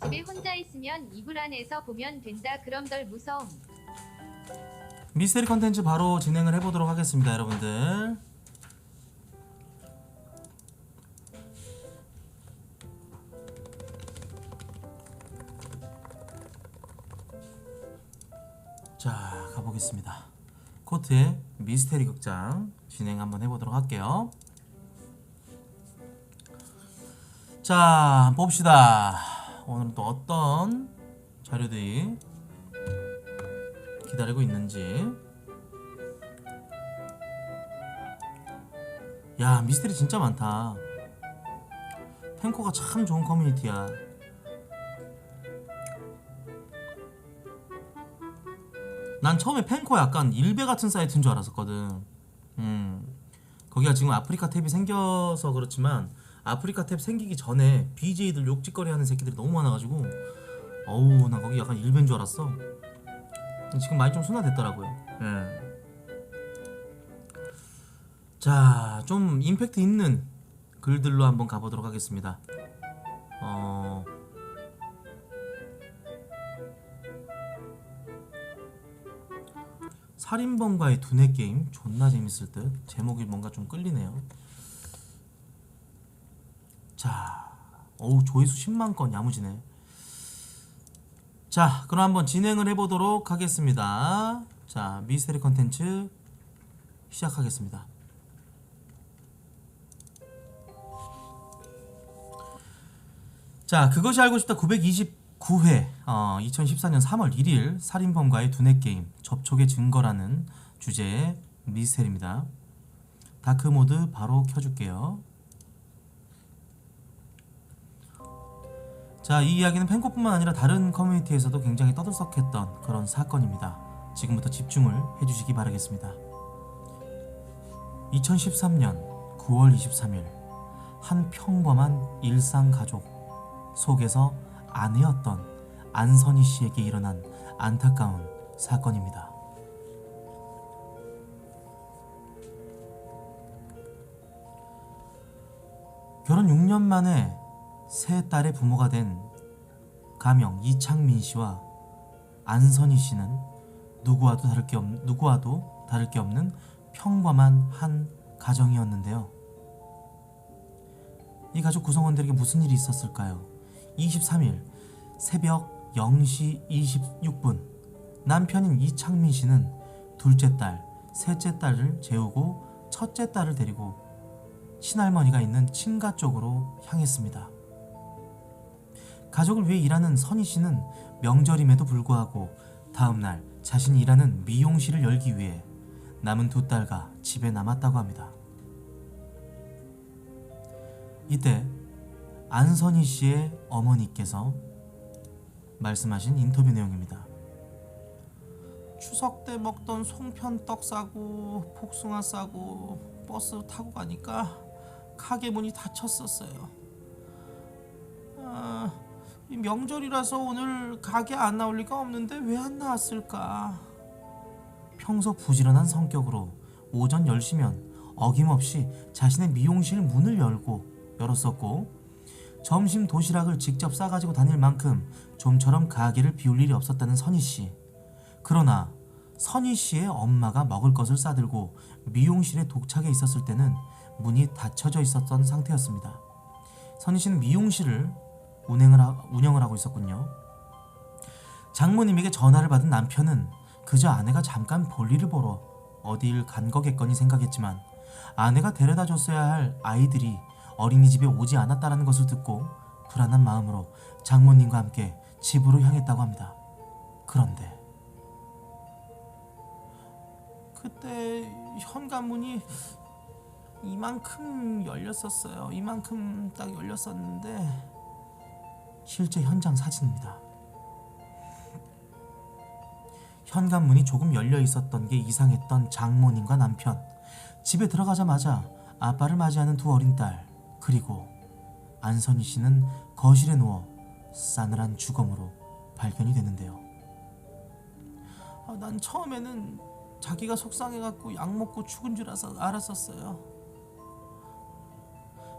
집에 혼자 있으면 이불 안에서 보면 된다. 그럼 덜 무서움. 미스테리 컨텐츠 바로 진행을 해보도록 하겠습니다, 여러분들. 자, 가보겠습니다. 코트의 미스테리 극장 진행 한번 해보도록 할게요. 자, 봅시다. 오늘은 또 어떤 자료들이 기다리고 있는지. 야, 미스테리 진짜 많다. 펜코가 참 좋은 커뮤니티야. 난 처음에 펜코 약간 일베 같은 사이트인 줄 알았었거든. 거기가 지금 아프리카 탭이 생겨서 그렇지만 아프리카 탭 생기기 전에 BJ들 욕짓거리 하는 새끼들이 너무 많아가지고 어우, 난 거기 약간 일베인 줄 알았어. 지금 많이 좀 순화됐더라고요. 예. 자, 좀 임팩트 있는 글들로 한번 가보도록 하겠습니다. 살인범과의 두뇌 게임 존나 재밌을 듯. 제목이 뭔가 좀 끌리네요. 자, 어우, 조회수 10만 건 야무지네. 자, 그럼 한번 진행을 해보도록 하겠습니다. 자, 미스테리 컨텐츠 시작하겠습니다. 자, 그것이 알고 싶다 929회 2014년 3월 1일 살인범과의 두뇌 게임 접촉의 증거라는 주제의 미스테리입니다. 다크모드 바로 켜줄게요. 자, 이 이야기는 펜코뿐만 아니라 다른 커뮤니티에서도 굉장히 떠들썩했던 그런 사건입니다. 지금부터 집중을 해주시기 바라겠습니다. 2013년 9월 23일 한 평범한 일상 가족 속에서 아내였던 안선희 씨에게 일어난 안타까운 사건입니다. 결혼 6년 만에 세 딸의 부모가 된 가명 이창민 씨와 안선희 씨는 누구와도 다를 게 없는 평범한 한 가정이었는데요. 이 가족 구성원들에게 무슨 일이 있었을까요? 23일 새벽 0시 26분 남편인 이창민 씨는 둘째 딸, 셋째 딸을 재우고 첫째 딸을 데리고 친할머니가 있는 친가 쪽으로 향했습니다. 가족을 위해 일하는 선희 씨는 명절임에도 불구하고 다음날 자신이 일하는 미용실을 열기 위해 남은 두 딸과 집에 남았다고 합니다. 이때 안선희 씨의 어머니께서 말씀하신 인터뷰 내용입니다. 추석 때 먹던 송편떡 싸고 복숭아 싸고 버스 타고 가니까 가게 문이 닫혔었어요. 이 명절이라서 오늘 가게 안 나올 리가 없는데 왜 안 나왔을까? 평소 부지런한 성격으로 오전 10시면 어김없이 자신의 미용실 문을 열었었고 점심 도시락을 직접 싸가지고 다닐 만큼 좀처럼 가게를 비울 일이 없었다는 선희씨. 그러나 선희씨의 엄마가 먹을 것을 싸들고 미용실에 도착해 있었을 때는 문이 닫혀져 있었던 상태였습니다. 선희씨는 미용실을 운영을 하고 있었군요. 장모님에게 전화를 받은 남편은 그저 아내가 잠깐 볼일을 보러 어딜 간 거겠거니 생각했지만 아내가 데려다 줬어야 할 아이들이 어린이집에 오지 않았다는 것을 듣고 불안한 마음으로 장모님과 함께 집으로 향했다고 합니다. 그런데 그때 현관문이 이만큼 열렸었어요. 이만큼 딱 열렸었는데 실제 현장 사진입니다. 현관문이 조금 열려 있었던 게 이상했던 장모님과 남편. 집에 들어가자마자 아빠를 맞이하는 두 어린 딸, 그리고 안선희 씨는 거실에 누워 싸늘한 주검으로 발견이 되는데요. 난 처음에는 자기가 속상해갖고 약 먹고 죽은 줄 알았었어요.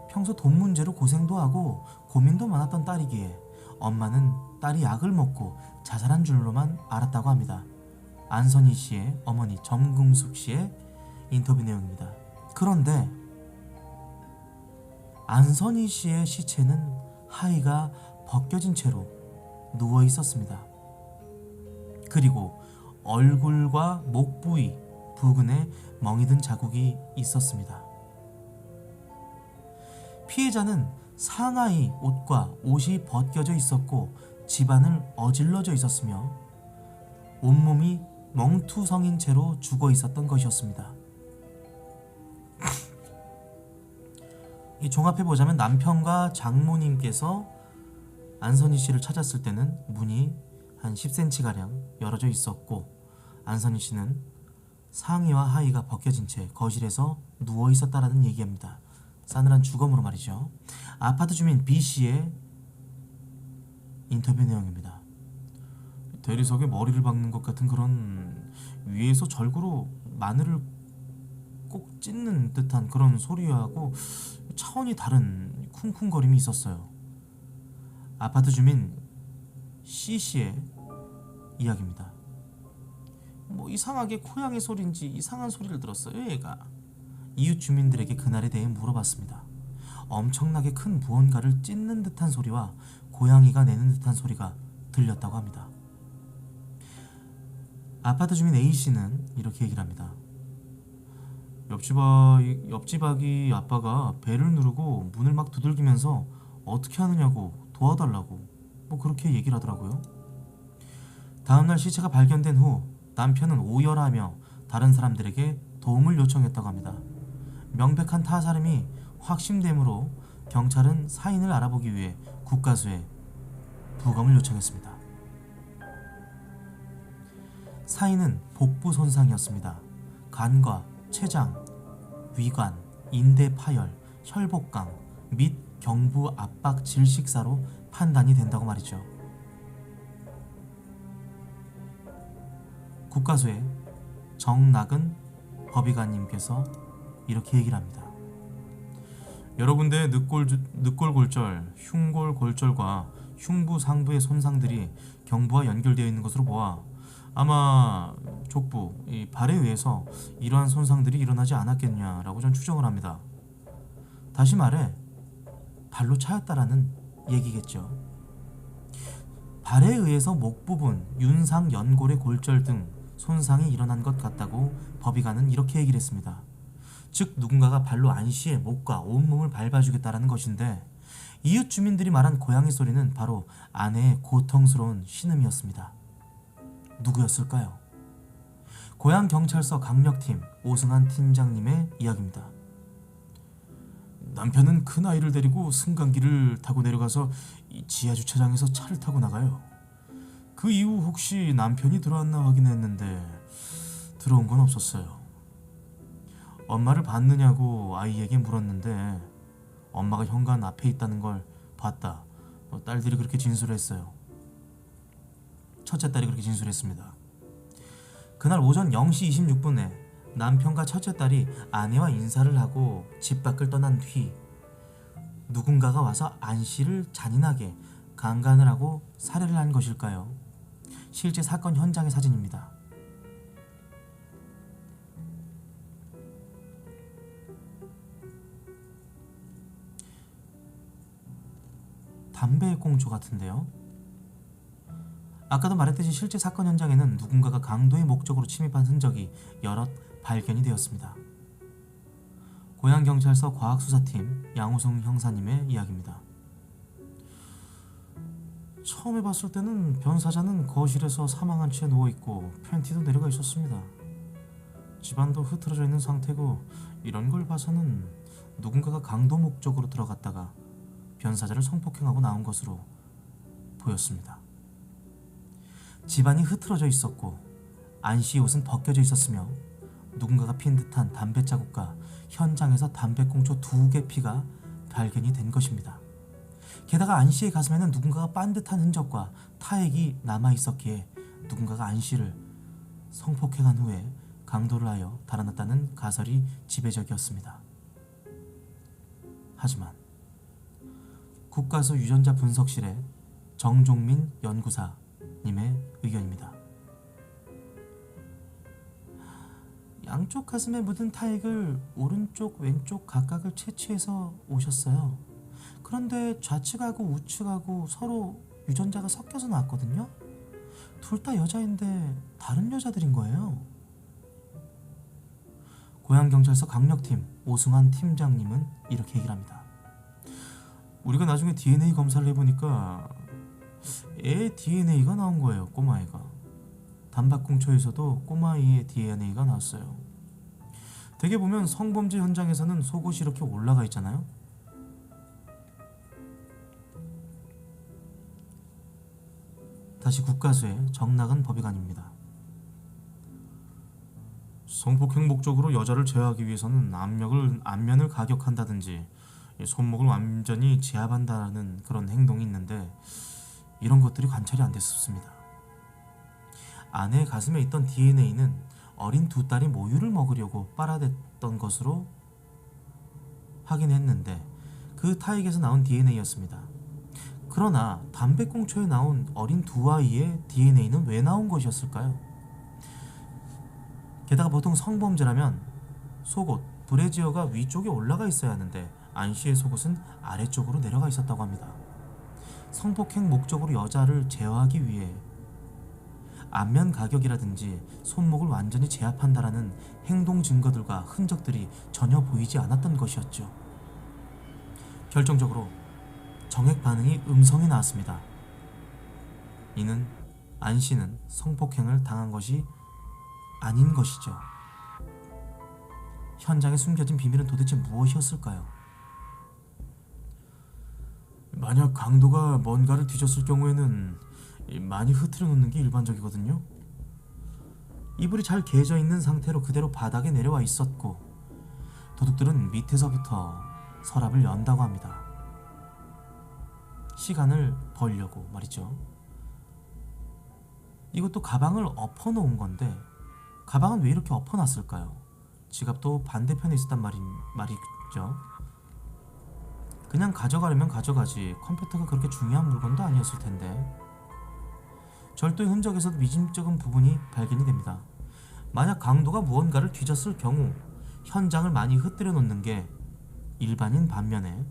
평소 돈 문제로 고생도 하고 고민도 많았던 딸이기에 엄마는 딸이 약을 먹고 자살한 줄로만 알았다고 합니다. 안선희 씨의 어머니 정금숙 씨의 인터뷰 내용입니다. 그런데 안선희 씨의 시체는 하의가 벗겨진 채로 누워 있었습니다. 그리고 얼굴과 목 부위 부근에 멍이 든 자국이 있었습니다. 피해자는 상하이 옷과 옷이 벗겨져 있었고 집안을 어질러져 있었으며 온몸이 멍투성인 채로 죽어 있었던 것이었습니다. 이 종합해보자면 남편과 장모님께서 안선희 씨를 찾았을 때는 문이 한 10cm가량 열어져 있었고 안선희 씨는 상의와 하의가 벗겨진 채 거실에서 누워 있었다라는 얘기입니다. 싸늘한 주검으로 말이죠. 아파트 주민 B씨의 인터뷰 내용입니다. 대리석에 머리를 박는 것 같은 그런 위에서 절구로 마늘을 꼭 찢는 듯한 그런 소리하고 차원이 다른 쿵쿵거림이 있었어요. 아파트 주민 C씨의 이야기입니다. 뭐 이상하게 고양이 소리인지 이상한 소리를 들었어요. 얘가 이웃 주민들에게 그날에 대해 물어봤습니다. 엄청나게 큰 무언가를 찢는 듯한 소리와 고양이가 내는 듯한 소리가 들렸다고 합니다. 아파트 주민 A씨는 이렇게 얘기를 합니다. 옆집 아기 아빠가 배를 누르고 문을 막 두들기면서 어떻게 하느냐고 도와달라고 뭐 그렇게 얘기를 하더라고요. 다음날 시체가 발견된 후 남편은 오열하며 다른 사람들에게 도움을 요청했다고 합니다. 명백한 타살임이 확신되므로 경찰은 사인을 알아보기 위해 국가수에 부검을 요청했습니다. 사인은 복부 손상이었습니다. 간과 췌장, 위관, 인대 파열, 혈복강 및 경부 압박 질식사로 판단이 된다고 말이죠. 국가수의 정낙은 법의관님께서 이렇게 얘기를 합니다. 여러 군데의 늑골골절, 흉골골절과 흉부 상부의 손상들이 경부와 연결되어 있는 것으로 보아 아마 족부, 이 발에 의해서 이러한 손상들이 일어나지 않았겠냐라고 전 추정을 합니다. 다시 말해 발로 차였다라는 얘기겠죠. 발에 의해서 목 부분, 윤상, 연골의 골절 등 손상이 일어난 것 같다고 법의관은 이렇게 얘기를 했습니다. 즉 누군가가 발로 안씨의 목과 온몸을 밟아주겠다라는 것인데 이웃 주민들이 말한 고양이 소리는 바로 아내의 고통스러운 신음이었습니다. 누구였을까요? 고양경찰서 강력팀 오승환 팀장님의 이야기입니다. 남편은 큰 아이를 데리고 승강기를 타고 내려가서 이 지하 주차장에서 차를 타고 나가요. 그 이후 혹시 남편이 들어왔나 확인했는데 들어온 건 없었어요. 엄마를 봤느냐고 아이에게 물었는데 엄마가 현관 앞에 있다는 걸 봤다. 딸들이 그렇게 진술을 했어요. 첫째 딸이 그렇게 진술했습니다. 그날 오전 0시 26분에 남편과 첫째 딸이 아내와 인사를 하고 집 밖을 떠난 뒤 누군가가 와서 안씨를 잔인하게 강간을 하고 살해를 한 것일까요? 실제 사건 현장의 사진입니다. 담배의 꽁초 같은데요. 아까도 말했듯이 실제 사건 현장에는 누군가가 강도의 목적으로 침입한 흔적이 여럿 발견이 되었습니다. 고양경찰서 과학수사팀 양호승 형사님의 이야기입니다. 처음에 봤을 때는 변사자는 거실에서 사망한 채 누워있고 팬티도 내려가 있었습니다. 집안도 흐트러져 있는 상태고 이런 걸 봐서는 누군가가 강도 목적으로 들어갔다가 변사자를 성폭행하고 나온 것으로 보였습니다. 집안이 흐트러져 있었고 안씨의 옷은 벗겨져 있었으며 누군가가 핀 듯한 담배 자국과 현장에서 담배꽁초 2개 피가 발견이 된 것입니다. 게다가 안씨의 가슴에는 누군가가 빤 듯한 흔적과 타액이 남아있었기에 누군가가 안씨를 성폭행한 후에 강도를 하여 달아났다는 가설이 지배적이었습니다. 하지만 국가수 유전자 분석실에 정종민 연구사님의 의견입니다. 양쪽 가슴에 묻은 타액을 오른쪽 왼쪽 각각을 채취해서 오셨어요. 그런데 좌측하고 우측하고 서로 유전자가 섞여서 나왔거든요. 둘 다 여자인데 다른 여자들인 거예요. 고양경찰서 강력팀 오승환 팀장님은 이렇게 얘기를 합니다. 우리가 나중에 DNA 검사를 해보니까 애 DNA가 나온 거예요. 꼬마애가. 단박공초에서도 꼬마아이의 DNA가 나왔어요. 되게 보면 성범죄 현장에서는 속옷이 이렇게 올라가 있잖아요. 다시 국가수의 정낙은 법의관입니다. 성폭행 목적으로 여자를 제어하기 위해서는 안면을 가격한다든지 손목을 완전히 제압한다는 그런 행동이 있는데 이런 것들이 관찰이 안 됐었습니다. 아내의 가슴에 있던 DNA는 어린 두 딸이 모유를 먹으려고 빨아댔던 것으로 확인했는데 그 타액에서 나온 DNA였습니다. 그러나 담배꽁초에 나온 어린 두 아이의 DNA는 왜 나온 것이었을까요? 게다가 보통 성범죄라면 속옷, 브래지어가 위쪽에 올라가 있어야 하는데 안 씨의 속옷은 아래쪽으로 내려가 있었다고 합니다. 성폭행 목적으로 여자를 제어하기 위해 안면 가격이라든지 손목을 완전히 제압한다라는 행동 증거들과 흔적들이 전혀 보이지 않았던 것이었죠. 결정적으로 정액 반응이 음성이 나왔습니다. 이는 안 씨는 성폭행을 당한 것이 아닌 것이죠. 현장에 숨겨진 비밀은 도대체 무엇이었을까요? 만약 강도가 뭔가를 뒤졌을 경우에는 많이 흐트려 놓는 게 일반적이거든요. 이불이 잘 개져 있는 상태로 그대로 바닥에 내려와 있었고 도둑들은 밑에서부터 서랍을 연다고 합니다. 시간을 벌려고 말이죠. 이것도 가방을 엎어놓은 건데 가방은 왜 이렇게 엎어놨을까요? 지갑도 반대편에 있었단 말이죠. 그냥 가져가려면 가져가지 컴퓨터가 그렇게 중요한 물건도 아니었을 텐데. 절도의 흔적에서도 미심쩍은 부분이 발견이 됩니다. 만약 강도가 무언가를 뒤졌을 경우 현장을 많이 흩뜨려 놓는 게 일반인 반면에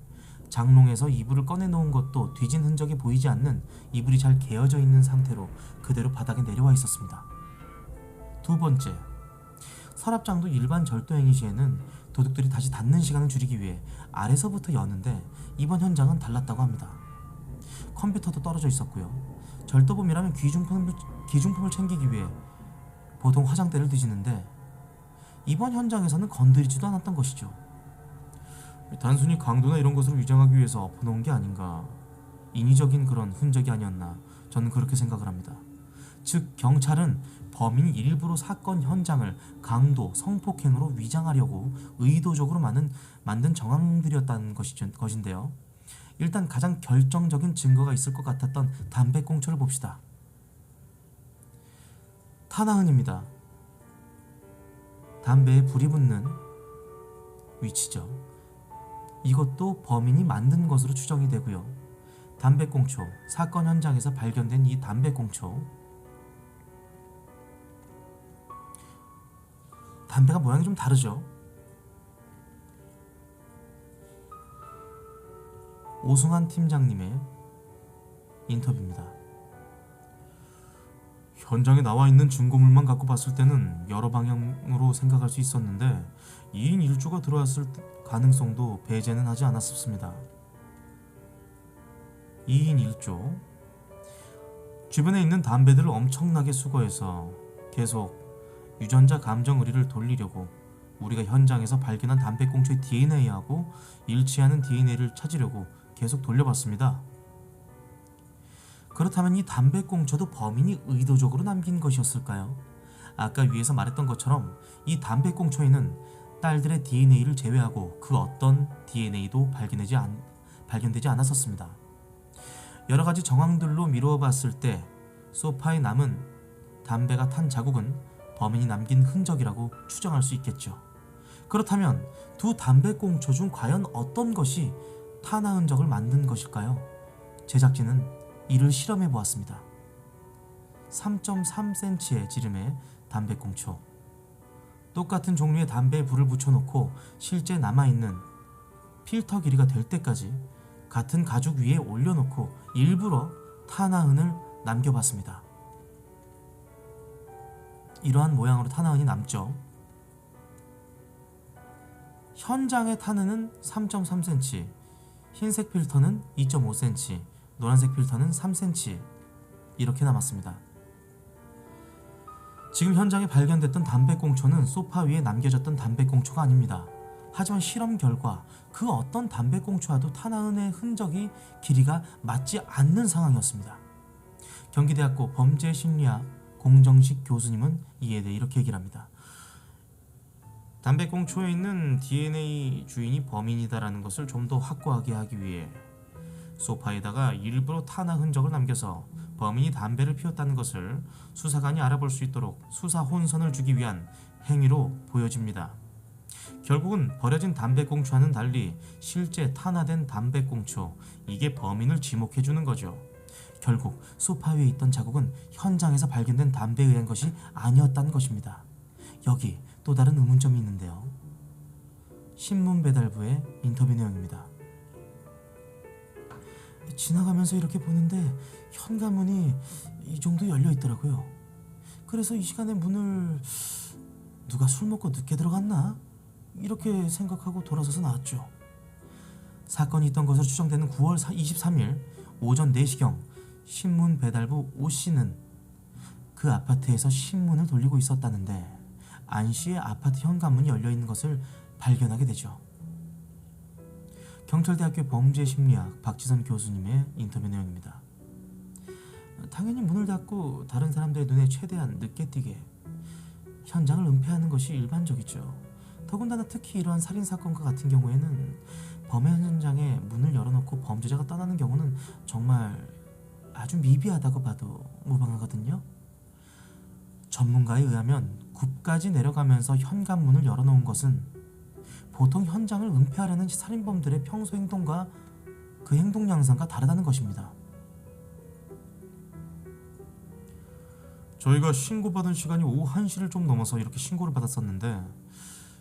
장롱에서 이불을 꺼내놓은 것도 뒤진 흔적이 보이지 않는 이불이 잘 개어져 있는 상태로 그대로 바닥에 내려와 있었습니다. 두 번째, 서랍장도 일반 절도 행위 시에는 도둑들이 다시 닫는 시간을 줄이기 위해 아래서부터 여는데 이번 현장은 달랐다고 합니다. 컴퓨터도 떨어져 있었고요. 절도범이라면 귀중품을 챙기기 위해 보통 화장대를 뒤지는데 이번 현장에서는 건드리지도 않았던 것이죠. 단순히 강도나 이런 것으로 위장하기 위해서 엎어놓은 게 아닌가, 인위적인 그런 흔적이 아니었나 저는 그렇게 생각을 합니다. 즉 경찰은 범인이 일부러 사건 현장을 강도, 성폭행으로 위장하려고 의도적으로 만든 정황들이었다는 것인데요. 일단 가장 결정적인 증거가 있을 것 같았던 담배꽁초를 봅시다. 탄화흔입니다. 담배에 불이 붙는 위치죠. 이것도 범인이 만든 것으로 추정이 되고요. 담배꽁초, 사건 현장에서 발견된 이 담배꽁초, 담배가 모양이 좀 다르죠. 오승환 팀장님의 인터뷰입니다. 현장에 나와 있는 증거물만 갖고 봤을 때는 여러 방향으로 생각할 수 있었는데 2인 1조가 들어왔을 가능성도 배제는 하지 않았습니다. 2인 1조, 주변에 있는 담배들을 엄청나게 수거해서 계속 유전자 감정 의리를 돌리려고 우리가 현장에서 발견한 담배꽁초의 DNA하고 일치하는 DNA를 찾으려고 계속 돌려봤습니다. 그렇다면 이 담배꽁초도 범인이 의도적으로 남긴 것이었을까요? 아까 위에서 말했던 것처럼 이 담배꽁초에는 딸들의 DNA를 제외하고 그 어떤 DNA도 발견되지 않았었습니다. 여러가지 정황들로 미루어 봤을 때 소파에 남은 담배가 탄 자국은 범인이 남긴 흔적이라고 추정할 수 있겠죠. 그렇다면 두 담배꽁초 중 과연 어떤 것이 탄화 흔적을 만든 것일까요? 제작진은 이를 실험해 보았습니다. 3.3cm의 지름의 담배꽁초, 똑같은 종류의 담배에 불을 붙여놓고 실제 남아있는 필터 길이가 될 때까지 같은 가죽 위에 올려놓고 일부러 탄화흔을 남겨봤습니다. 이러한 모양으로 탄화흔이 남죠. 현장의 탄흔은 3.3cm, 흰색 필터는 2.5cm, 노란색 필터는 3cm 이렇게 남았습니다. 지금 현장에 발견됐던 담배꽁초는 소파 위에 남겨졌던 담배꽁초가 아닙니다. 하지만 실험 결과 그 어떤 담배꽁초와도 탄화흔의 흔적이 길이가 맞지 않는 상황이었습니다. 경기대학교 범죄심리학 공정식 교수님은 이에 대해 이렇게 얘기를 합니다. 담배꽁초에 있는 DNA 주인이 범인이다라는 것을 좀 더 확고하게 하기 위해 소파에다가 일부러 탄화 흔적을 남겨서 범인이 담배를 피웠다는 것을 수사관이 알아볼 수 있도록 수사 혼선을 주기 위한 행위로 보여집니다. 결국은 버려진 담배꽁초와는 달리 실제 탄화된 담배꽁초, 이게 범인을 지목해주는 거죠. 결국 소파 위에 있던 자국은 현장에서 발견된 담배에 의한 것이 아니었다는 것입니다. 여기 또 다른 의문점이 있는데요. 신문배달부의 인터뷰 내용입니다. 지나가면서 이렇게 보는데 현관문이 이 정도 열려 있더라고요. 그래서 이 시간에 문을 누가 술 먹고 늦게 들어갔나? 이렇게 생각하고 돌아서서 나왔죠. 사건이 있던 것으로 추정되는 9월 23일 오전 4시경 신문배달부 오씨는 그 아파트에서 신문을 돌리고 있었다는데 안씨의 아파트 현관문이 열려있는 것을 발견하게 되죠. 경찰대학교 범죄심리학 박지선 교수님의 인터뷰 내용입니다. 당연히 문을 닫고 다른 사람들의 눈에 최대한 늦게 띄게 현장을 은폐하는 것이 일반적이죠. 더군다나 특히 이러한 살인사건과 같은 경우에는 범행 현장에 문을 열어놓고 범죄자가 떠나는 경우는 정말 아주 미비하다고 봐도 무방하거든요. 전문가에 의하면 굽까지 내려가면서 현관문을 열어놓은 것은 보통 현장을 은폐하려는 살인범들의 평소 행동과 그 행동 양상과 다르다는 것입니다. 저희가 신고받은 시간이 오후 1시를 좀 넘어서 이렇게 신고를 받았었는데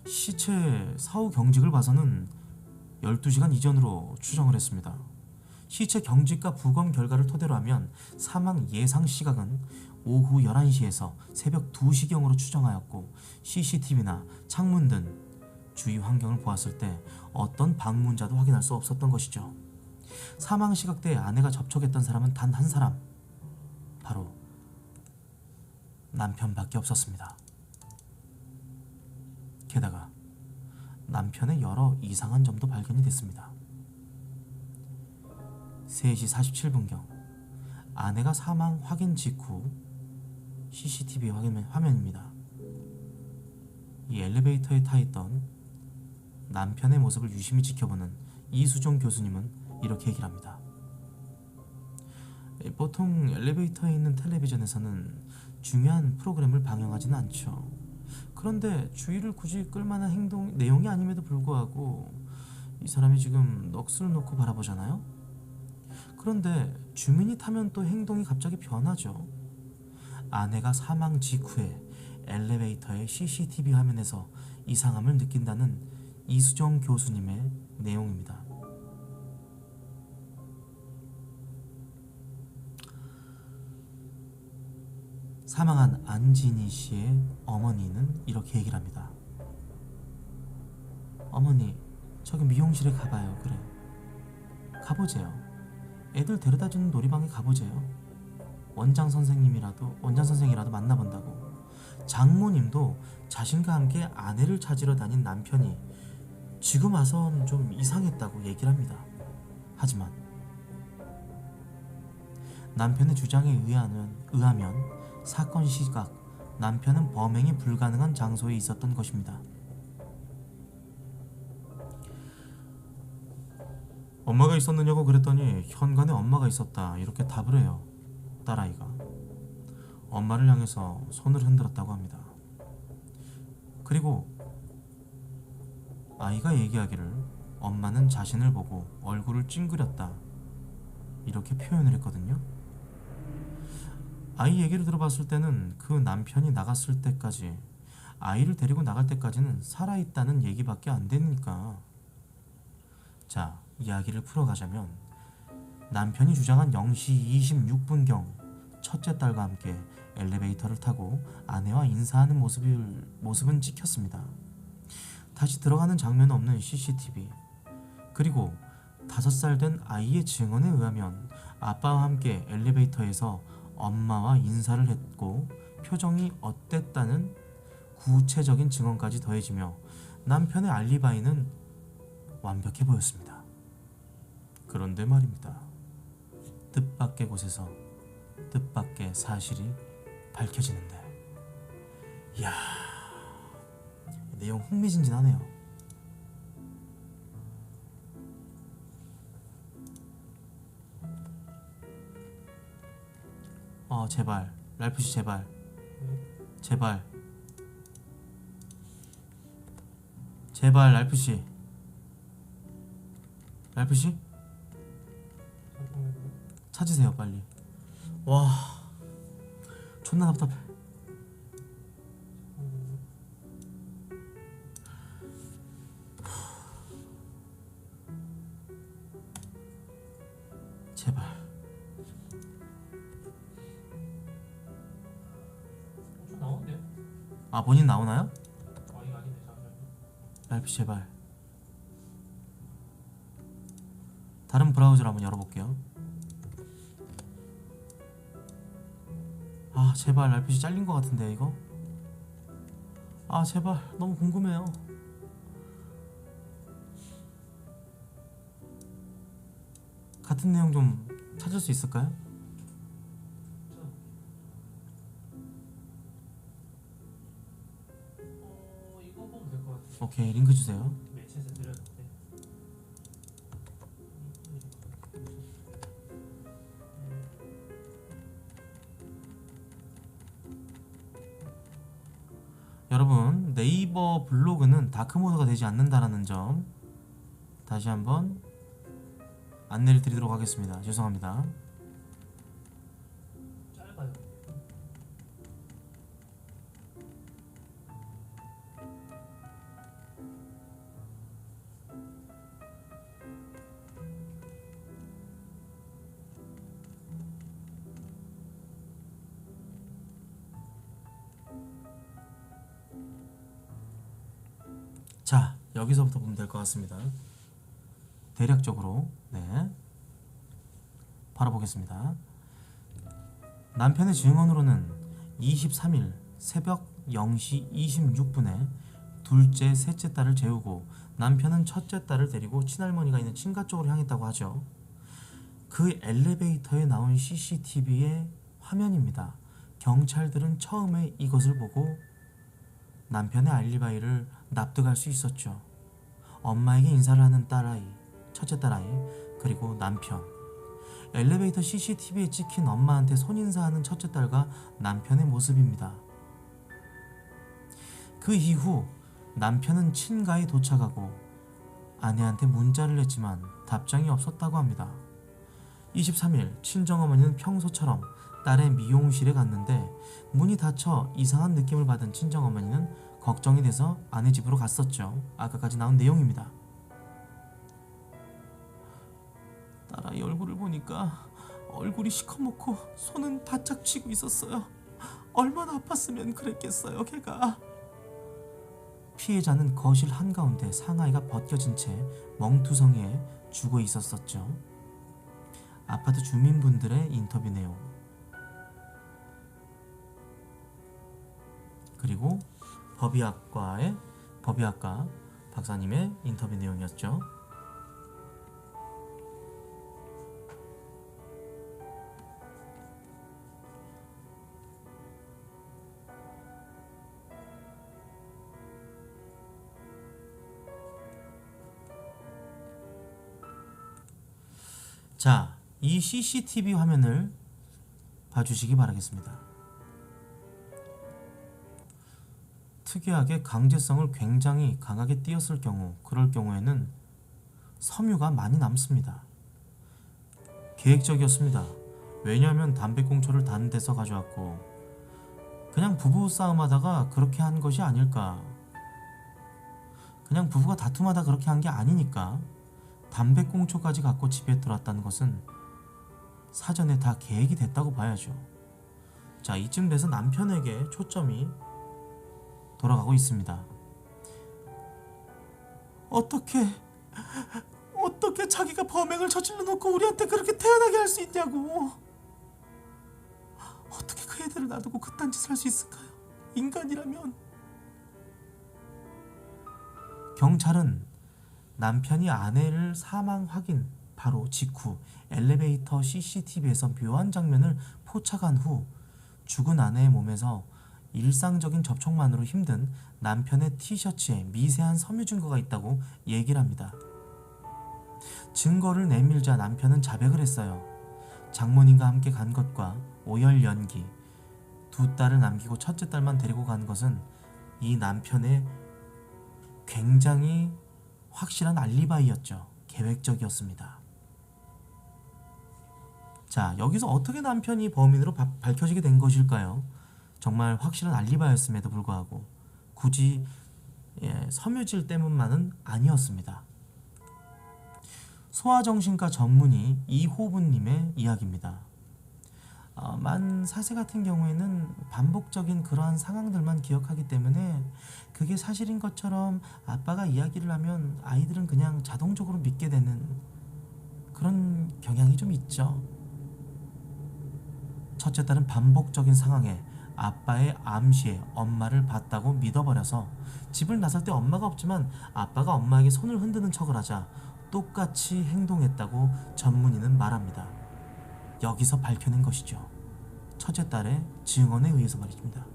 시체 사후 경직을 봐서는 12시간 이전으로 추정을 했습니다. 시체 경직과 부검 결과를 토대로 하면 사망 예상 시각은 오후 11시에서 새벽 2시경으로 추정하였고 CCTV나 창문 등 주위 환경을 보았을 때 어떤 방문자도 확인할 수 없었던 것이죠. 사망 시각대에 아내가 접촉했던 사람은 단 한 사람, 바로 남편밖에 없었습니다. 게다가 남편의 여러 이상한 점도 발견이 됐습니다. 3시 47분경 아내가 사망 확인 직후 CCTV 화면입니다. 이 엘리베이터에 타있던 남편의 모습을 유심히 지켜보는 이수종 교수님은 이렇게 얘기를 합니다. 보통 엘리베이터에 있는 텔레비전에서는 중요한 프로그램을 방영하지는 않죠. 그런데 주의를 굳이 끌만한 내용이 아님에도 불구하고 이 사람이 지금 넋을 놓고 바라보잖아요. 그런데 주민이 타면 또 행동이 갑자기 변하죠. 아내가 사망 직후에 엘리베이터의 CCTV 화면에서 이상함을 느낀다는 이수정 교수님의 내용입니다. 사망한 안진희 씨의 어머니는 이렇게 얘기를 합니다. 어머니, 저기 미용실에 가봐요. 그래, 가보재요. 애들 데려다주는 놀이방에 가보재요. 원장 선생이라도 만나본다고. 장모님도 자신과 함께 아내를 찾으러 다닌 남편이 지금 와선 좀 이상했다고 얘기를 합니다. 하지만 남편의 주장에 의하면 사건 시각 남편은 범행이 불가능한 장소에 있었던 것입니다. 엄마가 있었느냐고 그랬더니 현관에 엄마가 있었다 이렇게 답을 해요. 딸아이가 엄마를 향해서 손을 흔들었다고 합니다. 그리고 아이가 얘기하기를 엄마는 자신을 보고 얼굴을 찡그렸다 이렇게 표현을 했거든요. 아이 얘기를 들어봤을 때는 그 남편이 나갔을 때까지, 아이를 데리고 나갈 때까지는 살아있다는 얘기밖에 안 되니까. 자, 이야기를 풀어가자면 남편이 주장한 0시 26분경 첫째 딸과 함께 엘리베이터를 타고 아내와 인사하는 모습은 찍혔습니다. 다시 들어가는 장면은 없는 CCTV. 그리고 5살 된 아이의 증언에 의하면 아빠와 함께 엘리베이터에서 엄마와 인사를 했고 표정이 어땠다는 구체적인 증언까지 더해지며 남편의 알리바이는 완벽해 보였습니다. 그런데 말입니다. 뜻밖의 곳에서 뜻밖의 사실이 밝혀지는데, 이야, 내용 흥미진진하네요. 제발 랄프씨, 제발 제발 제발 랄프씨, 랄프씨 찾으세요 빨리. 와, 존나 답답해. 제발. 좀 나오는데요? 아, 본인 나오나요? 이거 아니네, 잠시만요. 랄프씨 제발. 다른 브라우저를 한번 열어볼게요. 아, 제발 랄프씨 잘린 것 같은데 이거? 아, 제발, 너무 궁금해요. 같은 내용 좀 찾을 수 있을까요? 이거 보면 될 것 같아요. 오케이, 링크 주세요. 매체에서 드렸는데. 여러분, 네이버 블로그는 다크모드가 되지 않는다라는 점 다시 한번 안내를 드리도록 하겠습니다. 죄송합니다. 짧아요. 자, 여기서부터 보면 될 것 같습니다. 대략적으로, 네, 바로 보겠습니다. 남편의 증언으로는 23일 새벽 0시 26분에 둘째, 셋째 딸을 재우고 남편은 첫째 딸을 데리고 친할머니가 있는 친가 쪽으로 향했다고 하죠. 그 엘리베이터에 나온 CCTV의 화면입니다. 경찰들은 처음에 이것을 보고 남편의 알리바이를 납득할 수 있었죠. 엄마에게 인사를 하는 딸아이, 첫째 딸아이, 그리고 남편. 엘리베이터 CCTV에 찍힌 엄마한테 손인사하는 첫째 딸과 남편의 모습입니다. 그 이후 남편은 친가에 도착하고 아내한테 문자를 했지만 답장이 없었다고 합니다. 23일 친정어머니는 평소처럼 딸의 미용실에 갔는데 문이 닫혀 이상한 느낌을 받은 친정어머니는 걱정이 돼서 아내 집으로 갔었죠. 아까까지 나온 내용입니다. 딸아이 얼굴을 보니까 얼굴이 시커멓고 손은 바짝 쥐고 있었어요. 얼마나 아팠으면 그랬겠어요, 걔가. 피해자는 거실 한가운데 상하이가 벗겨진 채 멍투성이에 죽어 있었었죠. 아파트 주민분들의 인터뷰 내용, 그리고 법의학과 박사님의 인터뷰 내용이었죠. 자, 이 CCTV 화면을 봐주시기 바라겠습니다. 특이하게 강제성을 굉장히 강하게 띄었을 경우, 그럴 경우에는 섬유가 많이 남습니다. 계획적이었습니다. 왜냐하면 담배꽁초를 다른 데서 가져왔고 그냥 부부 싸움하다가 그렇게 한 것이 아닐까. 그냥 부부가 다툼하다 그렇게 한 게 아니니까. 담배꽁초까지 갖고 집에 들어왔다는 것은 사전에 다 계획이 됐다고 봐야죠. 자, 이쯤 돼서 남편에게 초점이 돌아가고 있습니다. 어떻게 자기가 범행을 저질러 놓고 우리한테 그렇게 태어나게 할 수 있냐고. 어떻게 그 애들을 놔두고 그딴 짓을 할 수 있을까요? 인간이라면. 경찰은 남편이 아내를 사망 확인 바로 직후 엘리베이터 CCTV에서 묘한 장면을 포착한 후 죽은 아내의 몸에서 일상적인 접촉만으로 힘든 남편의 티셔츠에 미세한 섬유 증거가 있다고 얘기를 합니다. 증거를 내밀자 남편은 자백을 했어요. 장모님과 함께 간 것과 오열 연기, 두 딸을 남기고 첫째 딸만 데리고 간 것은 이 남편의 굉장히 확실한 알리바이였죠. 계획적이었습니다. 자, 여기서 어떻게 남편이 범인으로 밝혀지게 된 것일까요? 정말 확실한 알리바이였음에도 불구하고 굳이 섬유질 때문만은 아니었습니다. 소아정신과 전문의 이호분님의 이야기입니다. 만 4세 같은 경우에는 반복적인 그러한 상황들만 기억하기 때문에 그게 사실인 것처럼 아빠가 이야기를 하면 아이들은 그냥 자동적으로 믿게 되는 그런 경향이 좀 있죠. 첫째 딸은 반복적인 상황에 아빠의 암시에 엄마를 봤다고 믿어버려서 집을 나설 때 엄마가 없지만 아빠가 엄마에게 손을 흔드는 척을 하자 똑같이 행동했다고 전문의는 말합니다. 여기서 밝혀낸 것이죠. 첫째 딸의 증언에 의해서 말입니다.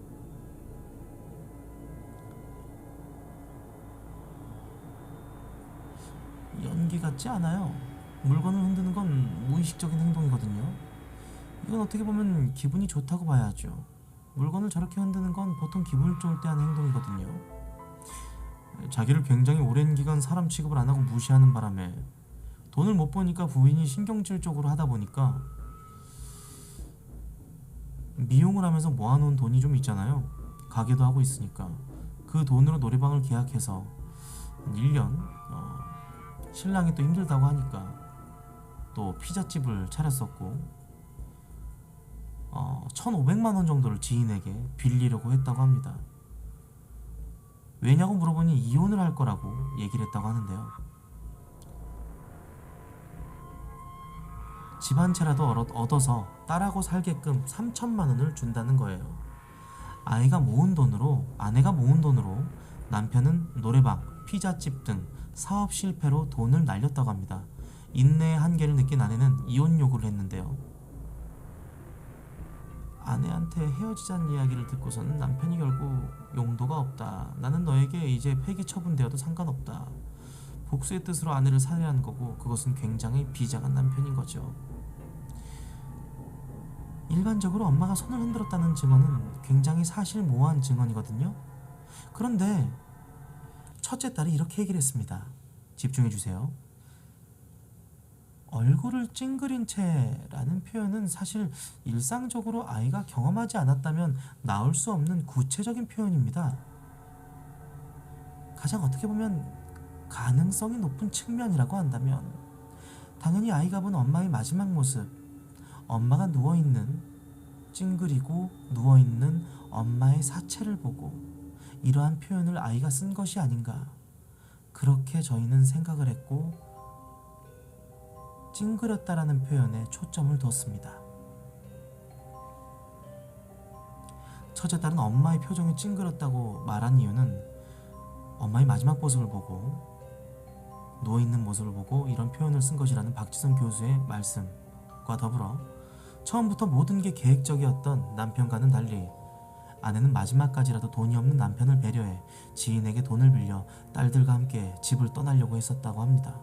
연기 같지 않아요. 물건을 흔드는 건 무의식적인 행동이거든요. 이건 어떻게 보면 기분이 좋다고 봐야죠. 물건을 저렇게 흔드는 건 보통 기분이 좋을 때 하는 행동이거든요. 자기를 굉장히 오랜 기간 사람 취급을 안 하고 무시하는 바람에 돈을 못 버니까 부인이 신경질적으로 하다 보니까 미용을 하면서 모아놓은 돈이 좀 있잖아요. 가게도 하고 있으니까 그 돈으로 노래방을 계약해서 1년 신랑이 또 힘들다고 하니까 또 피자집을 차렸었고 1,500만 원 정도를 지인에게 빌리려고 했다고 합니다. 왜냐고 물어보니 이혼을 할 거라고 얘기를 했다고 하는데요. 집 한 채라도 얻어서 딸하고 살게끔 3천만 원을 준다는 거예요. 아내가 모은 돈으로 남편은 노래방, 피자집 등 사업 실패로 돈을 날렸다고 합니다. 인내의 한계를 느낀 아내는 이혼 요구를 했는데요. 아내한테 헤어지자는 이야기를 듣고서는 남편이 결국 용도가 없다. 나는 너에게 이제 폐기 처분되어도 상관없다. 복수의 뜻으로 아내를 살해한 거고 그것은 굉장히 비장한 남편인 거죠. 일반적으로 엄마가 손을 흔들었다는 증언은 굉장히 사실모호한 증언이거든요. 그런데 첫째 딸이 이렇게 얘기를 했습니다. 집중해주세요. 얼굴을 찡그린 채라는 표현은 사실 일상적으로 아이가 경험하지 않았다면 나올 수 없는 구체적인 표현입니다. 가장 어떻게 보면 가능성이 높은 측면이라고 한다면 당연히 아이가 본 엄마의 마지막 모습, 엄마가 누워있는, 찡그리고 누워있는 엄마의 사체를 보고 이러한 표현을 아이가 쓴 것이 아닌가, 그렇게 저희는 생각을 했고 찡그렸다라는 표현에 초점을 뒀습니다. 첫째 딸은 엄마의 표정이 찡그렸다고 말한 이유는 엄마의 마지막 모습을 보고 누워있는 모습을 보고 이런 표현을 쓴 것이라는 박지선 교수의 말씀과 더불어 처음부터 모든 게 계획적이었던 남편과는 달리 아내는 마지막까지라도 돈이 없는 남편을 배려해 지인에게 돈을 빌려 딸들과 함께 집을 떠나려고 했었다고 합니다.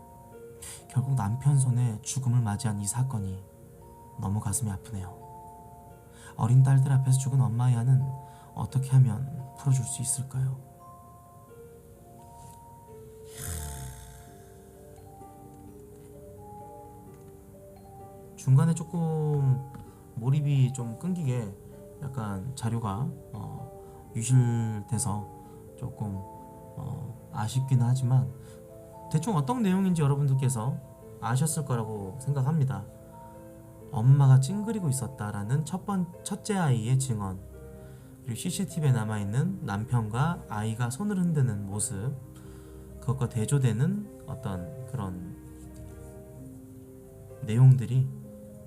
결국 남편 손에 죽음을 맞이한 이 사건이 너무 가슴이 아프네요. 어린 딸들 앞에서 죽은 엄마의 한은 어떻게 하면 풀어줄 수 있을까요? 중간에 조금 몰입이 좀 끊기게 약간 자료가 유실돼서 조금 아쉽긴 하지만 대충 어떤 내용인지 여러분들께서 아셨을 거라고 생각합니다. 엄마가 찡그리고 있었다라는 첫째 아이의 증언, 그리고 CCTV에 남아있는 남편과 아이가 손을 흔드는 모습, 그것과 대조되는 어떤 그런 내용들이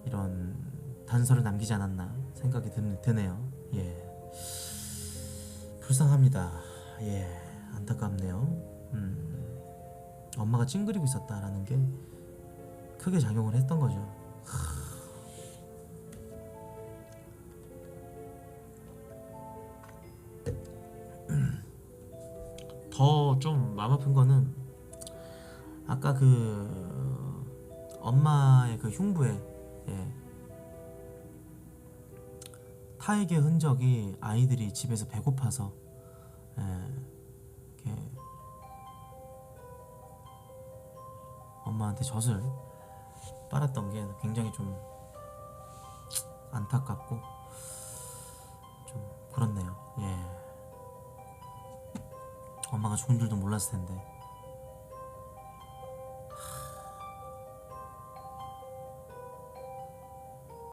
이런 단서를 남기지 않았나 생각이 드네요. 예, 불쌍합니다. 예, 안타깝네요. 엄마가 찡그리고 있었다라는 게 크게 작용을 했던 거죠. 더 좀 마음 아픈 거는 아까 그 엄마의 그 흉부에 예, 타액의 흔적이 아이들이 집에서 배고파서 예, 이렇게 엄마한테 젖을 빨았던 게 굉장히 좀 안타깝고 좀 그렇네요. 예. 엄마가 죽은 줄도 몰랐을 텐데